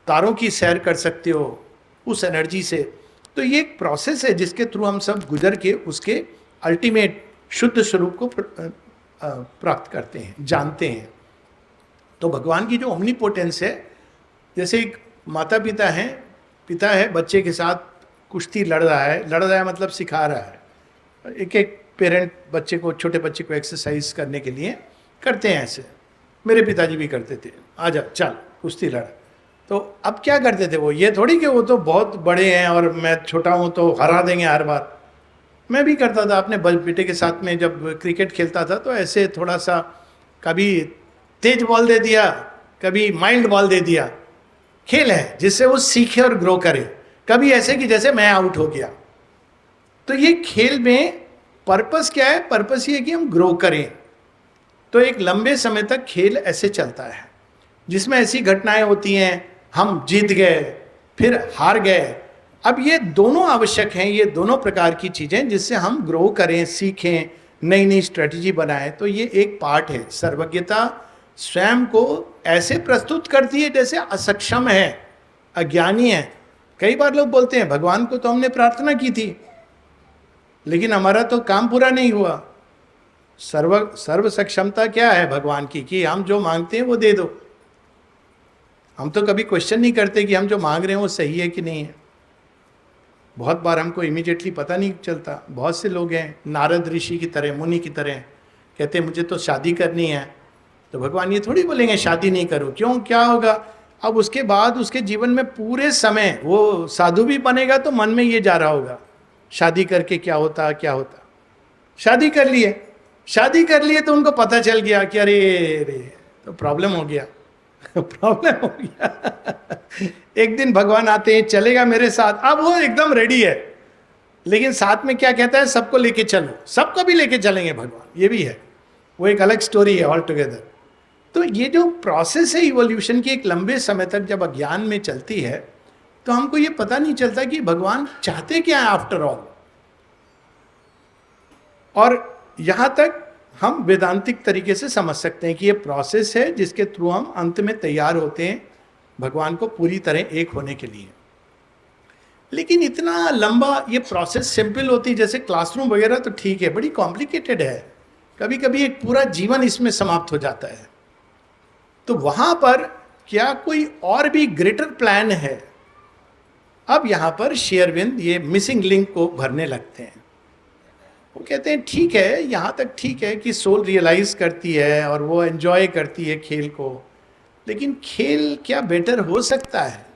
तारों की सैर कर सकते हो उस एनर्जी से। तो ये एक प्रोसेस है जिसके थ्रू हम सब गुजर के उसके अल्टीमेट शुद्ध स्वरूप को प्राप्त करते हैं, जानते हैं। तो भगवान की जो ओमनीपोटेंस है, जैसे एक माता पिता हैं, पिता है बच्चे के साथ कुश्ती लड़ रहा है मतलब सिखा रहा है। एक एक पेरेंट बच्चे को, छोटे बच्चे को एक्सरसाइज करने के लिए करते हैं ऐसे, मेरे पिताजी भी करते थे, आजा चल कुश्ती लड़। तो अब क्या करते थे वो, ये थोड़ी कि वो तो बहुत बड़े हैं और मैं छोटा हूँ तो हरा देंगे हर बार। मैं भी करता था अपने बेटे के साथ में, जब क्रिकेट खेलता था तो ऐसे थोड़ा सा कभी तेज बॉल दे दिया, कभी माइल्ड बॉल दे दिया। खेल है जिससे वो सीखे और ग्रो करे। कभी ऐसे कि जैसे मैं आउट हो गया। तो ये खेल में पर्पस क्या है, पर्पस ये कि हम ग्रो करें। तो एक लंबे समय तक खेल ऐसे चलता है जिसमें ऐसी घटनाएं होती हैं, हम जीत गए फिर हार गए। अब ये दोनों आवश्यक हैं, ये दोनों प्रकार की चीजें जिससे हम ग्रो करें, सीखें, नई नई स्ट्रेटजी बनाएं। तो ये एक पार्ट है। सर्वज्ञता स्वयं को ऐसे प्रस्तुत करती है जैसे असक्षम है, अज्ञानी है। कई बार लोग बोलते हैं भगवान को तो हमने प्रार्थना की थी लेकिन हमारा तो काम पूरा नहीं हुआ। सर्व सक्षमता क्या है भगवान की कि हम जो मांगते हैं वो दे दो। हम तो कभी क्वेश्चन नहीं करते कि हम जो मांग रहे हैं वो सही है कि नहीं है। बहुत बार हमको इमीडिएटली पता नहीं चलता। बहुत से लोग हैं नारद ऋषि की तरह, मुनि की तरह, कहते हैं मुझे तो शादी करनी है। तो भगवान ये थोड़ी बोलेंगे शादी नहीं करो, क्यों, क्या होगा। अब उसके बाद उसके जीवन में पूरे समय वो साधु भी बनेगा तो मन में ये जा रहा होगा शादी करके क्या होता क्या होता। शादी कर लिए तो उनको पता चल गया कि अरे रे तो प्रॉब्लम हो गया प्रॉब्लम हो गया। एक दिन भगवान आते हैं, चलेगा मेरे साथ। अब वो एकदम रेडी है, लेकिन साथ में क्या कहता है, सबको लेके चलो। सबको भी लेके चलेंगे भगवान, ये भी है, वो एक अलग स्टोरी है ऑल टुगेदर। तो ये जो प्रोसेस है इवोल्यूशन की, एक लंबे समय तक जब अज्ञान में चलती है तो हमको ये पता नहीं चलता कि भगवान चाहते क्या है आफ्टर ऑल। और यहां तक हम वेदांतिक तरीके से समझ सकते हैं कि ये प्रोसेस है जिसके थ्रू हम अंत में तैयार होते हैं भगवान को पूरी तरह एक होने के लिए। लेकिन इतना लंबा ये प्रोसेस सिंपल होती, जैसे क्लासरूम वगैरह तो ठीक है, बड़ी कॉम्प्लिकेटेड है। कभी कभी एक पूरा जीवन इसमें समाप्त हो जाता है। तो वहां पर क्या कोई और भी ग्रेटर प्लान है? अब यहां पर शेरविंद ये मिसिंग लिंक को भरने लगते हैं। वो कहते हैं ठीक है, यहां तक ठीक है कि सोल रियलाइज करती है और वो एंजॉय करती है खेल को, लेकिन खेल क्या बेटर हो सकता है?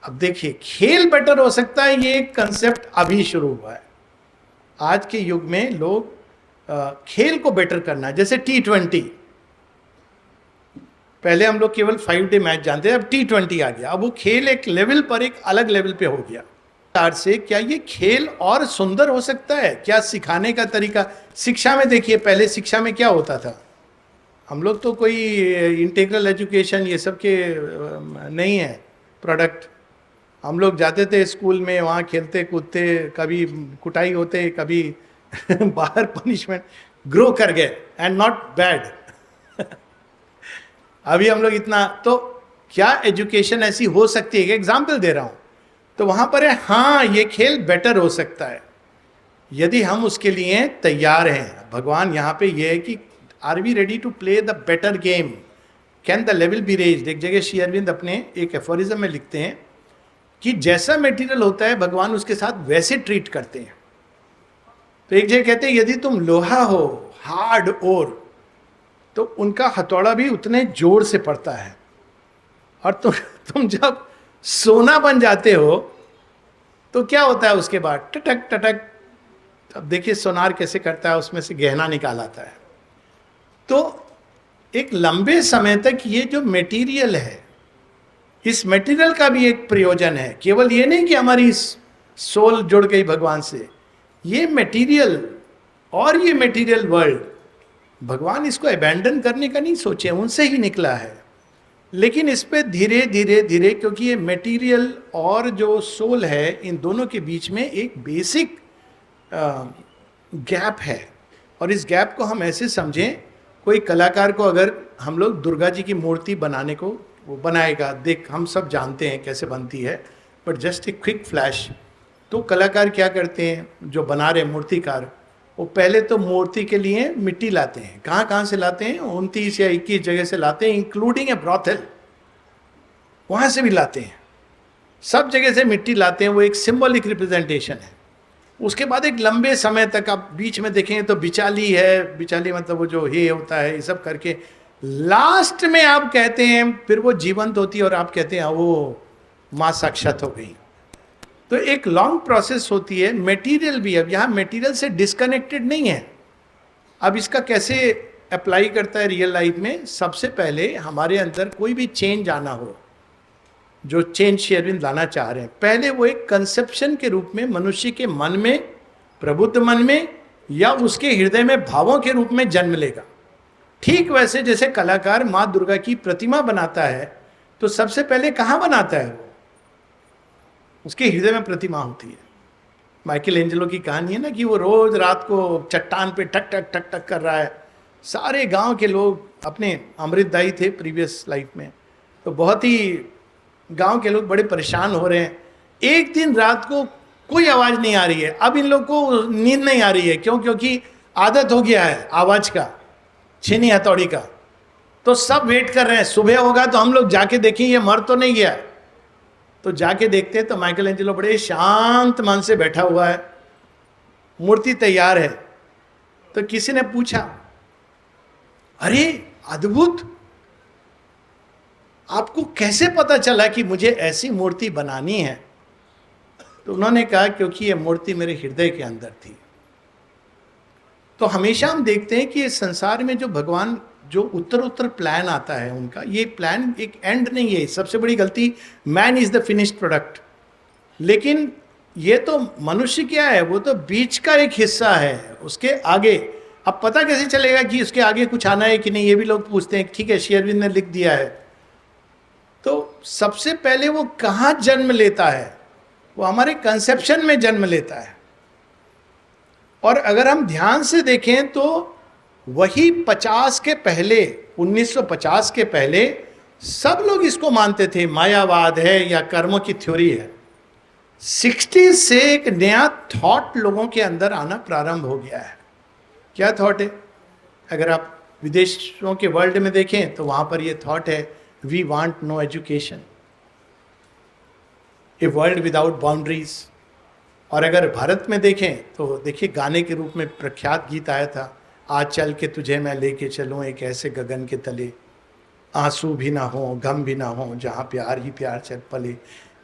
अब देखिए, खेल बेटर हो सकता है, ये एक कंसेप्ट अभी शुरू हुआ है। आज के युग में लोग खेल को बेटर करना है। जैसे T20, पहले हम लोग केवल 5 डे मैच जानते हैं, अब T20 आ गया। अब वो खेल एक लेवल पर, एक अलग लेवल पे हो गया। से क्या ये खेल और सुंदर हो सकता है? क्या सिखाने का तरीका, शिक्षा में देखिए, पहले शिक्षा में क्या होता था, हम लोग तो कोई इंटीग्रल एजुकेशन ये सब के नहीं है प्रोडक्ट। हम लोग जाते थे स्कूल में, वहाँ खेलते कूदते, कभी कुटाई होते, कभी बाहर पनिशमेंट, ग्रो कर गए एंड नॉट बैड। अभी हम लोग इतना, तो क्या एजुकेशन ऐसी हो सकती है? एग्जाम्पल दे रहा हूं, तो वहां पर है हाँ ये खेल बेटर हो सकता है यदि हम उसके लिए तैयार हैं। भगवान यहाँ पे ये है कि are we ready to play the better game, can the level be raised. एक जगह श्री अरविंद अपने एक एफोरिज्म में लिखते हैं कि जैसा मटेरियल होता है भगवान उसके साथ वैसे ट्रीट करते हैं। तो एक जगह कहते हैं यदि तुम लोहा हो, हार्ड ओर, तो उनका हथौड़ा भी उतने जोर से पड़ता है, और तुम जब सोना बन जाते हो तो क्या होता है उसके बाद? टटक टटक। अब देखिए सोनार कैसे करता है, उसमें से गहना निकाल आता है। तो एक लंबे समय तक ये जो मटेरियल है, इस मटेरियल का भी एक प्रयोजन है। केवल ये नहीं कि हमारी सोल जुड़ गई भगवान से, ये मटेरियल और ये मटेरियल वर्ल्ड, भगवान इसको अबैंडन करने का नहीं सोचे, उनसे ही निकला है। लेकिन इस पे धीरे धीरे धीरे, क्योंकि ये मटेरियल और जो सोल है, इन दोनों के बीच में एक बेसिक गैप है। और इस गैप को हम ऐसे समझें, कोई कलाकार को अगर हम लोग दुर्गा जी की मूर्ति बनाने को वो बनाएगा, देख हम सब जानते हैं कैसे बनती है, but just a quick flash. तो कलाकार क्या करते हैं, जो बना रहे मूर्तिकार, वो पहले तो मूर्ति के लिए मिट्टी लाते हैं। कहाँ कहाँ से लाते हैं? 29 या 21 जगह से लाते हैं, इंक्लूडिंग ए ब्रॉथल, वहाँ से भी लाते हैं, सब जगह से मिट्टी लाते हैं। वो एक सिंबॉलिक रिप्रेजेंटेशन है। उसके बाद एक लंबे समय तक आप बीच में देखेंगे तो बिचाली है, बिचाली मतलब वो जो हे होता है, ये सब करके लास्ट में आप कहते हैं फिर वो जीवंत होती है और आप कहते हैं वो माँ साक्षात हो गई। तो एक लॉन्ग प्रोसेस होती है। मटेरियल भी अब यहाँ मटेरियल से डिस्कनेक्टेड नहीं है। अब इसका कैसे अप्लाई करता है रियल लाइफ में? सबसे पहले हमारे अंदर कोई भी चेंज आना हो, जो चेंज श्री अरविंद लाना चाह रहे हैं, पहले वो एक कंसेप्शन के रूप में मनुष्य के मन में, प्रबुद्ध मन में, या उसके हृदय में भावों के रूप में जन्म लेगा। ठीक वैसे जैसे कलाकार माँ दुर्गा की प्रतिमा बनाता है, तो सबसे पहले कहाँ बनाता है? वो उसके हृदय में प्रतिमा होती है। माइकल एंजेलो की कहानी है ना कि वो रोज रात को चट्टान पे टक टक टक टक कर रहा है। सारे गांव के लोग, अपने अमृतदायी थे प्रीवियस लाइफ में, तो बहुत ही गांव के लोग बड़े परेशान हो रहे हैं। एक दिन रात को कोई आवाज नहीं आ रही है। अब इन लोग को नींद नहीं आ रही है, क्यों? क्योंकि आदत हो गया है आवाज का, छीनी हथौड़ी का। तो सब वेट कर रहे हैं, सुबह होगा तो हम लोग जाके देखें ये मर तो नहीं गया। तो जाके देखते हैं तो माइकल एंजेलो बड़े शांत मन से बैठा हुआ है, मूर्ति तैयार है। तो किसी ने पूछा, अरे अद्भुत, आपको कैसे पता चला कि मुझे ऐसी मूर्ति बनानी है? तो उन्होंने कहा क्योंकि ये मूर्ति मेरे हृदय के अंदर थी। तो हमेशा हम देखते हैं कि इस संसार में जो भगवान जो उत्तर उत्तर प्लान आता है उनका, ये प्लान एक एंड नहीं है। सबसे बड़ी गलती, man is the finished product. लेकिन ये तो मनुष्य क्या है, वो तो बीच का एक हिस्सा है, उसके आगे। अब पता कैसे चलेगा कि उसके आगे कुछ आना है कि नहीं? ये भी लोग पूछते हैं। ठीक है, श्री अरविंद ने लिख दिया है। तो सबसे पहले वो कहाँ जन्म लेता है? वो हमारे कंसेप्शन में जन्म लेता है। और अगर हम ध्यान से देखें तो वही 50 के पहले, 1950 के पहले सब लोग इसको मानते थे, मायावाद है या कर्मों की थ्योरी है। 60 से एक नया थॉट लोगों के अंदर आना प्रारंभ हो गया है। क्या थॉट है? अगर आप विदेशों के वर्ल्ड में देखें तो वहां पर ये थॉट है, we want no education, a world without boundaries. और अगर भारत में देखें तो देखिए गाने के रूप में प्रख्यात गीत आया था, आज चल के तुझे मैं लेके चलूं एक ऐसे गगन के तले, आंसू भी ना हो गम भी ना हो, जहाँ प्यार ही प्यार चल पले।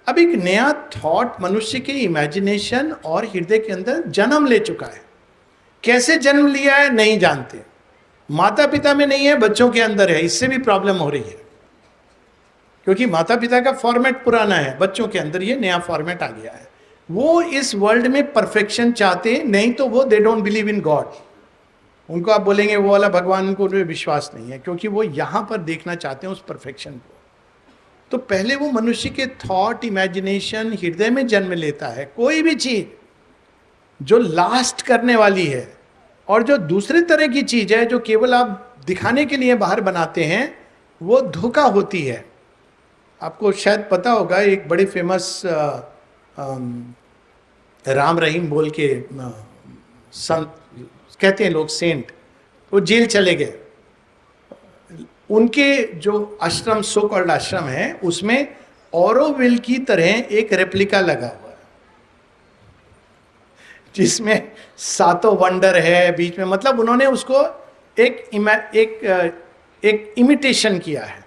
अब एक नया थॉट मनुष्य के इमेजिनेशन और हृदय के अंदर जन्म ले चुका है। कैसे जन्म लिया है नहीं जानते, माता पिता में नहीं है, बच्चों के अंदर है। इससे भी प्रॉब्लम हो रही है, क्योंकि माता पिता का फॉर्मेट पुराना है, बच्चों के अंदर ये नया फॉर्मेट आ गया है। वो इस वर्ल्ड में परफेक्शन चाहते, नहीं तो वो they don't believe in God. उनको आप बोलेंगे वो वाला भगवान, उनको विश्वास नहीं है, क्योंकि वो यहाँ पर देखना चाहते हैं उस परफेक्शन को। तो पहले वो मनुष्य के थॉट, इमेजिनेशन, हृदय में जन्म लेता है। कोई भी चीज जो लास्ट करने वाली है, और जो दूसरे तरह की चीज है जो केवल आप दिखाने के लिए बाहर बनाते हैं, वो धोखा होती है। आपको शायद पता होगा, एक बड़े फेमस राम रहीम बोल के संत कहते हैं लोग, सेंट, वो जेल चले गए। उनके जो आश्रम, सो कॉल्ड आश्रम है, उसमें ऑरोविल की तरह एक रेप्लिका लगा हुआ है, जिसमें 7 वंडर है बीच में। मतलब उन्होंने उसको एक इमिटेशन किया है।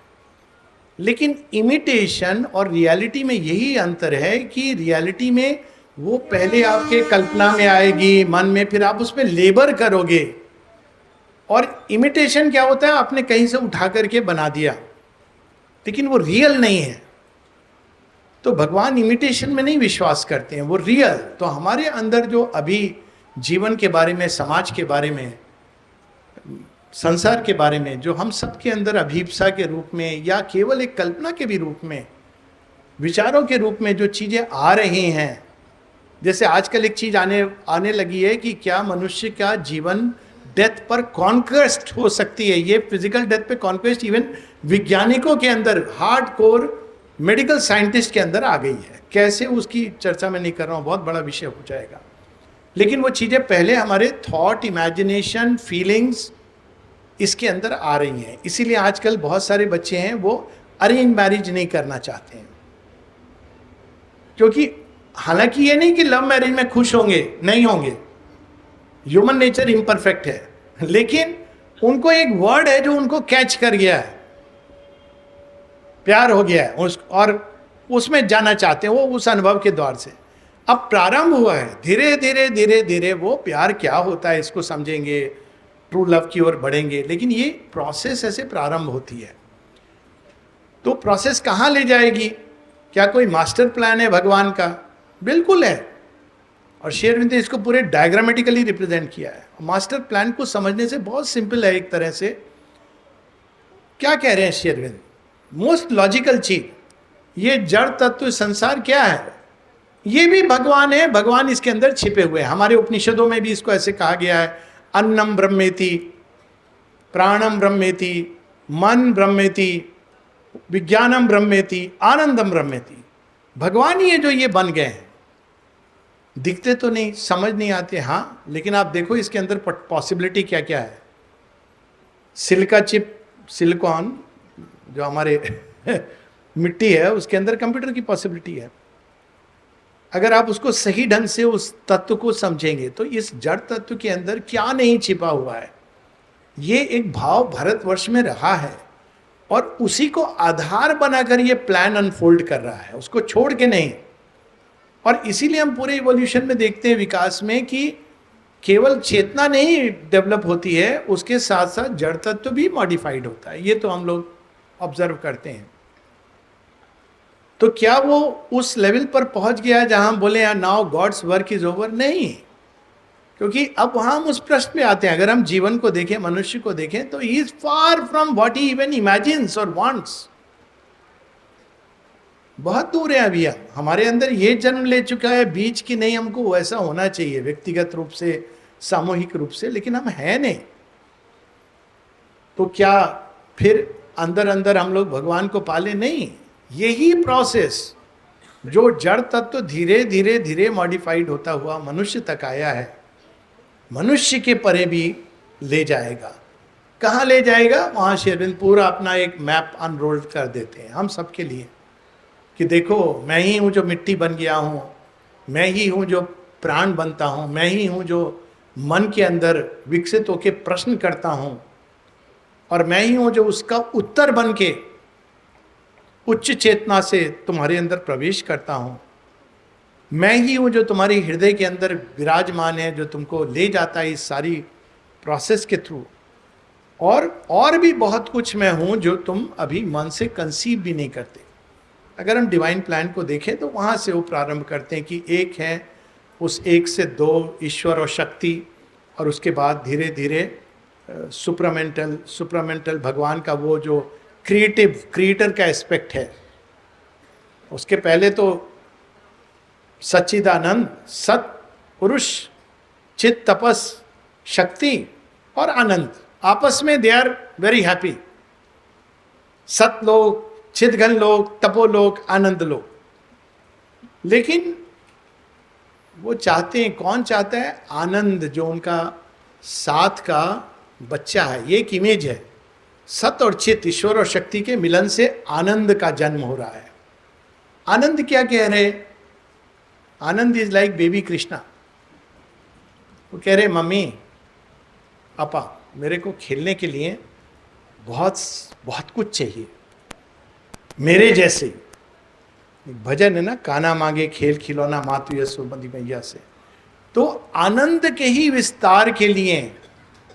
लेकिन इमिटेशन और रियलिटी में यही अंतर है कि रियलिटी में वो पहले आपके कल्पना में आएगी, मन में, फिर आप उस पर लेबर करोगे। और इमिटेशन क्या होता है, आपने कहीं से उठा करके बना दिया, लेकिन वो रियल नहीं है। तो भगवान इमिटेशन में नहीं विश्वास करते हैं, वो रियल। तो हमारे अंदर जो अभी जीवन के बारे में, समाज के बारे में, संसार के बारे में, जो हम सबके अंदर अभीप्सा के रूप में या केवल एक कल्पना के भी रूप में, विचारों के रूप में जो चीजें आ रही हैं, जैसे आजकल एक चीज आने लगी है कि क्या मनुष्य का जीवन डेथ पर कॉन्क्वेस्ट हो सकती है। ये फिजिकल डेथ पे कॉन्क्वेस्ट इवन वैज्ञानिकों के अंदर, हार्ड कोर मेडिकल साइंटिस्ट के अंदर आ गई है। कैसे, उसकी चर्चा मैं नहीं कर रहा हूँ, बहुत बड़ा विषय हो जाएगा। लेकिन वो चीजें पहले हमारे थॉट, इमेजिनेशन, फीलिंग्स, इसके अंदर आ रही हैं। इसीलिए आजकल बहुत सारे बच्चे हैं वो अरेंज मैरिज नहीं करना चाहते हैं, क्योंकि हालांकि ये नहीं कि लव मैरिज में खुश होंगे, नहीं होंगे, ह्यूमन नेचर इम्परफेक्ट है, लेकिन उनको एक वर्ड है जो उनको कैच कर गया है, प्यार हो गया है और उसमें जाना चाहते हैं, वो उस अनुभव के द्वार से। अब प्रारंभ हुआ है, धीरे धीरे धीरे धीरे वो प्यार क्या होता है इसको समझेंगे, ट्रू लव की ओर बढ़ेंगे। लेकिन ये प्रोसेस ऐसे प्रारंभ होती है। तो प्रोसेस कहाँ ले जाएगी? क्या कोई मास्टर प्लान है भगवान का? बिल्कुल है। और श्री अरविंद ने इसको पूरे डायग्रामेटिकली रिप्रेजेंट किया है। मास्टर प्लान को समझने से बहुत सिंपल है एक तरह से। क्या कह रहे हैं श्री अरविंद? मोस्ट लॉजिकल चीज, ये जड़ तत्व संसार क्या है? ये भी भगवान है, भगवान इसके अंदर छिपे हुए हैं। हमारे उपनिषदों में भी इसको ऐसे कहा गया है, अन्नम ब्रह्मेति, प्राणम ब्रह्मेति, मन ब्रह्मेति, विज्ञानम ब्रह्मेति, आनंदम ब्रह्मेति। भगवान ही है जो ये बन गए हैं। दिखते तो नहीं, समझ नहीं आते, हाँ, लेकिन आप देखो इसके अंदर पॉसिबिलिटी क्या क्या है। सिलिका चिप, सिलिकॉन जो हमारे मिट्टी है, उसके अंदर कंप्यूटर की पॉसिबिलिटी है। अगर आप उसको सही ढंग से उस तत्व को समझेंगे तो इस जड़ तत्व के अंदर क्या नहीं छिपा हुआ है। ये एक भाव भारतवर्ष में रहा है और उसी को आधार बनाकर ये प्लान अनफोल्ड कर रहा है, उसको छोड़ के नहीं। और इसीलिए हम पूरे इवोल्यूशन में देखते हैं, विकास में, कि केवल चेतना नहीं डेवलप होती है, उसके साथ साथ जड़ तत्व भी मॉडिफाइड होता है। ये तो हम लोग ऑब्जर्व करते हैं। तो क्या वो उस लेवल पर पहुंच गया जहां हम बोले now God's work is over? नहीं, क्योंकि अब वहां हम उस प्रश्न पे आते हैं। अगर हम जीवन को देखें, मनुष्य को देखें, तो he is far from what he even imagines और वांट्स। बहुत दूर है अभी। हमारे अंदर ये जन्म ले चुका है बीज की नहीं, हमको वैसा होना चाहिए व्यक्तिगत रूप से, सामूहिक रूप से, लेकिन हम हैं नहीं। तो क्या फिर अंदर अंदर हम लोग भगवान को पाले? नहीं। यही प्रोसेस जो जड़ तत्व धीरे धीरे धीरे मॉडिफाइड होता हुआ मनुष्य तक आया है, मनुष्य के परे भी ले जाएगा। कहाँ ले जाएगा? वहाँ श्री अरविंद पूरा अपना एक मैप अनरोल्ड कर देते हैं हम सबके लिए, कि देखो मैं ही हूँ जो मिट्टी बन गया हूँ, मैं ही हूँ जो प्राण बनता हूँ, मैं ही हूँ जो मन के अंदर विकसित होकर प्रश्न करता हूँ, और मैं ही हूँ जो उसका उत्तर बन के उच्च चेतना से तुम्हारे अंदर प्रवेश करता हूँ। मैं ही हूँ जो तुम्हारे हृदय के अंदर विराजमान है, जो तुमको ले जाता है इस सारी प्रोसेस के थ्रू। और भी बहुत कुछ मैं हूँ जो तुम अभी मन से कंसीव भी नहीं करते। अगर हम डिवाइन प्लान को देखें तो वहाँ से वो प्रारंभ करते हैं कि एक है, उस एक से दो ईश्वर और शक्ति, और उसके बाद धीरे धीरे सुप्रामेंटल भगवान का वो जो क्रिएटर का एस्पेक्ट है। उसके पहले तो सच्चिदानंद, सत पुरुष, चित तपस, शक्ति और आनंद आपस में दे आर वेरी हैप्पी। सतलोक, चिदघन लोक, तपोलोक, आनंद लोक। लेकिन वो चाहते हैं, कौन चाहता है? आनंद, जो उनका साथ का बच्चा है। ये एक इमेज है, सत और चित, ईश्वर और शक्ति के मिलन से आनंद का जन्म हो रहा है। आनंद क्या कह रहे? आनंद इज लाइक बेबी कृष्णा। वो कह रहे, मम्मी पापा, मेरे को खेलने के लिए बहुत बहुत कुछ चाहिए, मेरे जैसे। एक भजन है ना, काना मांगे खेल खिलौना मातु यशोमती मैया से। तो आनंद के ही विस्तार के लिए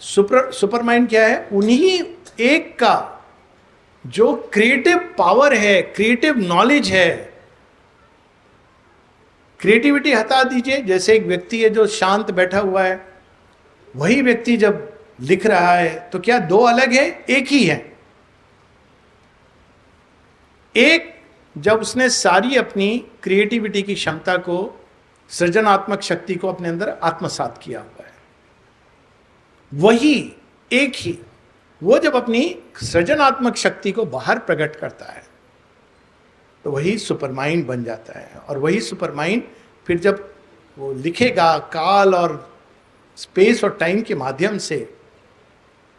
सुपरमाइंड क्या है? उन्हीं एक का जो क्रिएटिव पावर है, क्रिएटिव नॉलेज है। क्रिएटिविटी हटा दीजिए। जैसे एक व्यक्ति है जो शांत बैठा हुआ है, वही व्यक्ति जब लिख रहा है तो क्या दो अलग है? एक ही है। एक जब उसने सारी अपनी क्रिएटिविटी की क्षमता को, सृजनात्मक शक्ति को अपने अंदर आत्मसात किया हुआ है, वही एक ही वो जब अपनी सृजनात्मक शक्ति को बाहर प्रकट करता है तो वही सुपरमाइंड बन जाता है। और वही सुपरमाइंड फिर जब वो लिखेगा काल और स्पेस और टाइम के माध्यम से,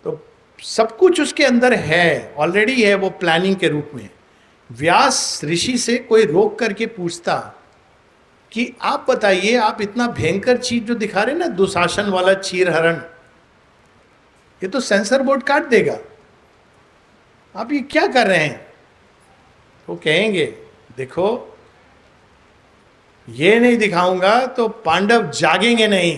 तो सब कुछ उसके अंदर है, ऑलरेडी है, वो प्लानिंग के रूप में। व्यास ऋषि से कोई रोक करके पूछता कि आप बताइए, आप इतना भयंकर चीज जो दिखा रहे ना, दुशासन वाला चीर हरण, ये तो सेंसर बोर्ड काट देगा, आप ये क्या कर रहे हैं? वो कहेंगे, देखो ये नहीं दिखाऊंगा तो पांडव जागेंगे नहीं,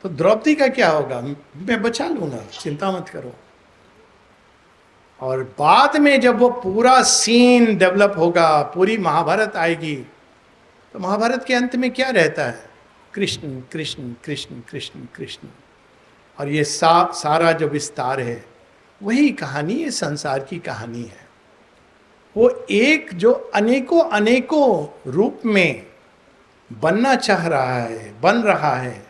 तो द्रौपदी का क्या होगा? मैं बचा लूंगा, चिंता मत करो। और बाद में जब वो पूरा सीन डेवलप होगा, पूरी महाभारत आएगी, तो महाभारत के अंत में क्या रहता है? कृष्ण कृष्ण कृष्ण कृष्ण कृष्ण। और ये सारा जो विस्तार है, वही कहानी, ये संसार की कहानी है। वो एक जो अनेकों अनेकों रूप में बनना चाह रहा है, बन रहा है।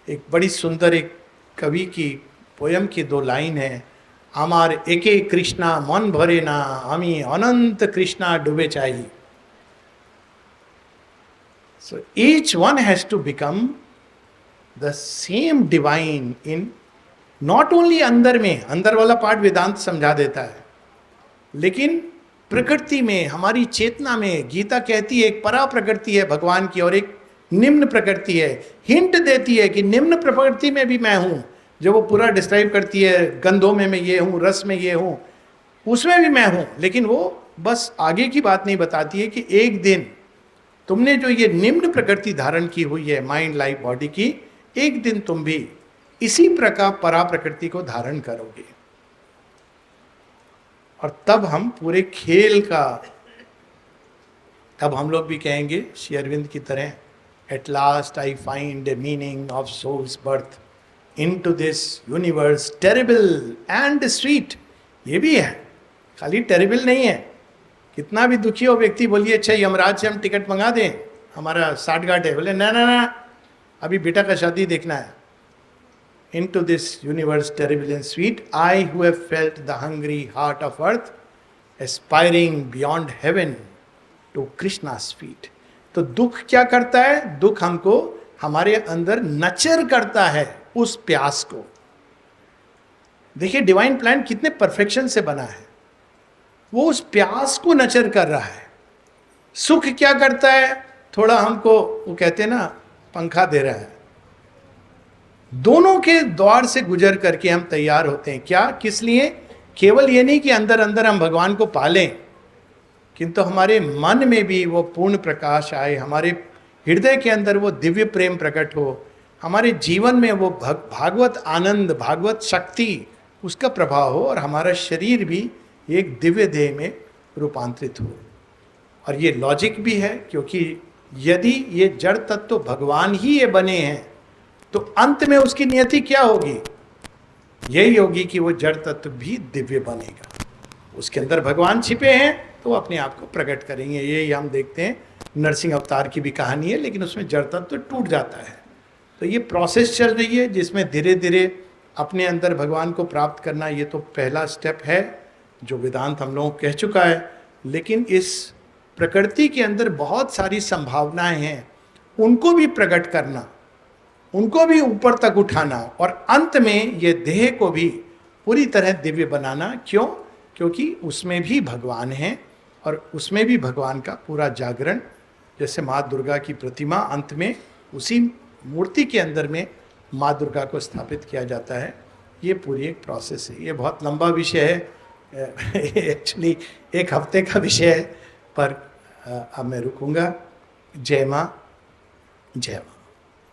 एक बड़ी सुंदर एक कवि की पोयम की 2 लाइन है, आमार एके कृष्णा मन भरे ना, हमी अनंत कृष्णा डूबे चाहिए। So each one has to become the same divine in, not only अंदर में, अंदर वाला पार्ट वेदांत समझा देता है, लेकिन प्रकृति में, हमारी चेतना में। गीता कहती है एक परा प्रकृति है भगवान की और एक निम्न प्रकृति है। हिंट देती है कि निम्न प्रकृति में भी मैं हूं, जो वो पूरा डिस्क्राइब करती है, गंधों में मैं ये हूं, रस में ये हूं, उसमें भी मैं हूं। लेकिन वो बस आगे की बात नहीं बताती है कि एक दिन तुमने जो ये निम्न प्रकृति धारण की हुई है, माइंड लाइफ बॉडी की, एक दिन तुम भी इसी प्रकार परा प्रकृति को धारण करोगे। और तब हम पूरे खेल का, तब हम लोग भी कहेंगे श्री अरविंद की तरह, at last I find a meaning of soul's birth into this universe terrible and sweet. ये भी है, खाली टेरिबल नहीं है। कितना भी दुखी हो व्यक्ति, बोलिए अच्छा यमराज से हम टिकट मंगा दें, हमारा 60 गांठ है, बोले ना ना ना, अभी बेटा का शादी देखना है। Into this universe terrible and sweet, I who have felt the hungry heart of earth, aspiring beyond heaven to Krishna's feet. तो दुख क्या करता है? दुख हमको हमारे अंदर नचर करता है उस प्यास को। देखिए डिवाइन प्लान कितने परफेक्शन से बना है, वो उस प्यास को नचर कर रहा है। सुख क्या करता है? थोड़ा हमको, वो कहते हैं ना, पंखा दे रहा है। दोनों के द्वार से गुजर करके हम तैयार होते हैं। क्या, किस लिए? केवल ये नहीं कि अंदर अंदर हम भगवान को पालें, किंतु हमारे मन में भी वो पूर्ण प्रकाश आए, हमारे हृदय के अंदर वो दिव्य प्रेम प्रकट हो, हमारे जीवन में वो भागवत आनंद, भागवत शक्ति, उसका प्रभाव हो, और हमारा शरीर भी एक दिव्य देह में रूपांतरित हो। और ये लॉजिक भी है, क्योंकि यदि ये जड़ तत्व तो भगवान ही ये बने हैं, तो अंत में उसकी नियति क्या होगी? यही होगी कि वो जड़ तत्व भी दिव्य बनेगा। उसके अंदर भगवान छिपे हैं तो वो अपने आप को प्रकट करेंगे। यही हम देखते हैं, नरसिंह अवतार की भी कहानी है, लेकिन उसमें जड़ तत्व टूट जाता है। तो ये प्रोसेस चल रही है जिसमें धीरे धीरे अपने अंदर भगवान को प्राप्त करना, ये तो पहला स्टेप है जो वेदांत हम लोगों को कह चुका है। लेकिन इस प्रकृति के अंदर बहुत सारी संभावनाएं हैं, उनको भी प्रकट करना, उनको भी ऊपर तक उठाना, और अंत में ये देह को भी पूरी तरह दिव्य बनाना। क्यों? क्योंकि उसमें भी भगवान हैं और उसमें भी भगवान का पूरा जागरण, जैसे माँ दुर्गा की प्रतिमा अंत में उसी मूर्ति के अंदर में माँ दुर्गा को स्थापित किया जाता है। ये पूरी एक प्रोसेस है। ये बहुत लंबा विषय है, एक्चुअली 1 हफ्ते का विषय है, पर अब मैं रुकूंगा। जय माँ, जय माँ।